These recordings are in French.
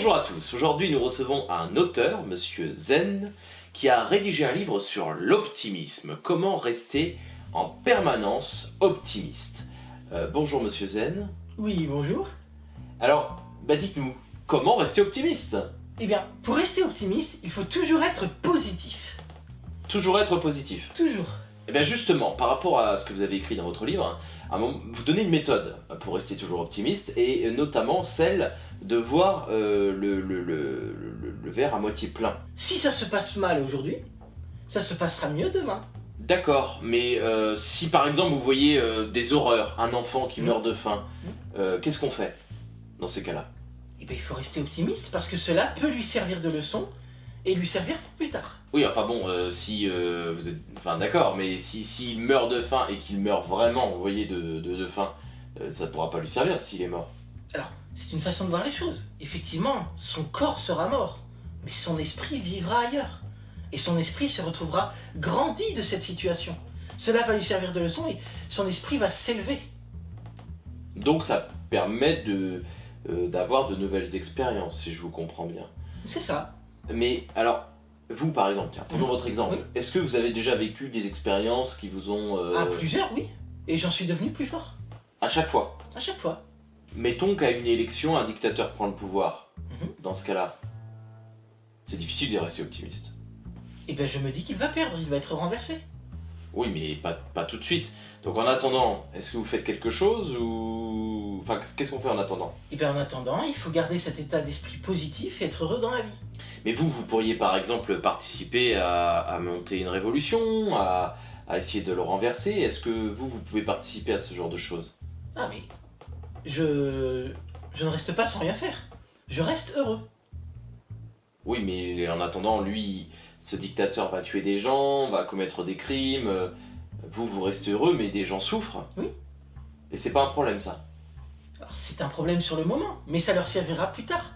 Bonjour à tous, aujourd'hui nous recevons un auteur, Monsieur Zen, qui a rédigé un livre sur l'optimisme. Comment rester en permanence optimiste. Bonjour Monsieur Zen. Oui, bonjour. Alors, dites-nous, comment rester optimiste? Eh bien, pour rester optimiste, il faut toujours être positif. Toujours être positif. Toujours. Eh bien justement, par rapport à ce que vous avez écrit dans votre livre, vous donnez une méthode pour rester toujours optimiste, et notamment celle de voir le verre à moitié plein. Si ça se passe mal aujourd'hui, ça se passera mieux demain. D'accord, mais si par exemple vous voyez des horreurs, un enfant qui meurt de faim, qu'est-ce qu'on fait dans ces cas-là? Eh bien, il faut rester optimiste parce que cela peut lui servir de leçon et lui servir pour plus tard. Oui, enfin bon, si vous êtes... Enfin d'accord, mais s'il meurt de faim et qu'il meurt vraiment, vous voyez, de faim, ça pourra pas lui servir s'il est mort. Alors, c'est une façon de voir les choses. Effectivement, son corps sera mort, mais son esprit vivra ailleurs. Et son esprit se retrouvera grandi de cette situation. Cela va lui servir de leçon et son esprit va s'élever. Donc ça permet d'avoir de nouvelles expériences, si je vous comprends bien. C'est ça. Mais alors, vous par exemple, tiens, prenons votre exemple. Oui. Est-ce que vous avez déjà vécu des expériences qui vous ont... À plusieurs, oui. Et j'en suis devenu plus fort. À chaque fois. À chaque fois. Mettons qu'à une élection, un dictateur prend le pouvoir. Mhm. Dans ce cas-là, c'est difficile de rester optimiste. Eh bien, je me dis qu'il va perdre, il va être renversé. Oui, mais pas tout de suite. Donc en attendant, est-ce que vous faites quelque chose ou... Enfin, qu'est-ce qu'on fait en attendant? Et bien, en attendant, il faut garder cet état d'esprit positif et être heureux dans la vie. Mais vous pourriez par exemple participer à monter une révolution, à essayer de le renverser. Est-ce que vous pouvez participer à ce genre de choses? Ah, mais je ne reste pas sans rien faire. Je reste heureux. Oui, mais en attendant, lui, ce dictateur va tuer des gens, va commettre des crimes. Vous restez heureux, mais des gens souffrent. Oui. Et c'est pas un problème, ça. Alors, c'est un problème sur le moment, mais ça leur servira plus tard.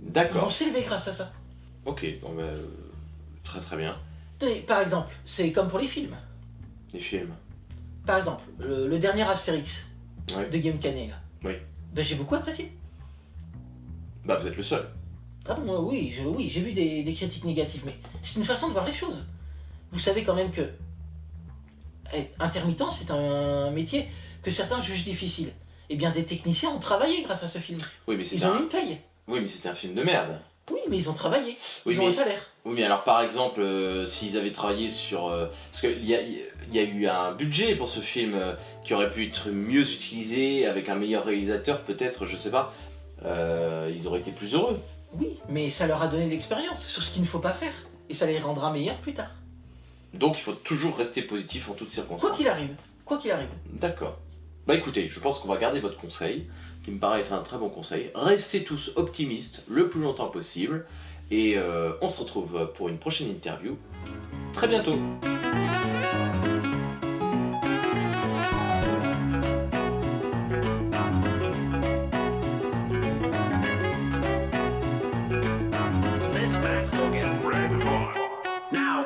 Ils vont D'accord. s'élever grâce à ça. Ok, bon très très bien. Tenez, par exemple, c'est comme pour les films. Les films. Par exemple, le dernier Astérix Ouais. de Guillaume Canet, là. Oui. Ben, j'ai beaucoup apprécié. Vous êtes le seul. Ah bon, oui, j'ai vu des critiques négatives, mais c'est une façon de voir les choses. Vous savez quand même que être intermittent, c'est un métier que certains jugent difficile. Eh bien, des techniciens ont travaillé grâce à ce film. Oui, mais Ils ont eu une paye. Oui, mais c'était un film de merde. Oui, mais ils ont travaillé. Oui, Ils ont un salaire. Oui, mais alors par exemple, s'ils avaient travaillé sur... parce qu'il y a eu un budget pour ce film qui aurait pu être mieux utilisé, avec un meilleur réalisateur, peut-être, je sais pas. Ils auraient été plus heureux. Oui, mais ça leur a donné de l'expérience sur ce qu'il ne faut pas faire. Et ça les rendra meilleurs plus tard. Donc il faut toujours rester positif en toutes circonstances. Quoi qu'il arrive. Quoi qu'il arrive. D'accord. Écoutez, je pense qu'on va garder votre conseil, qui me paraît être un très bon conseil. Restez tous optimistes le plus longtemps possible. Et on se retrouve pour une prochaine interview très bientôt.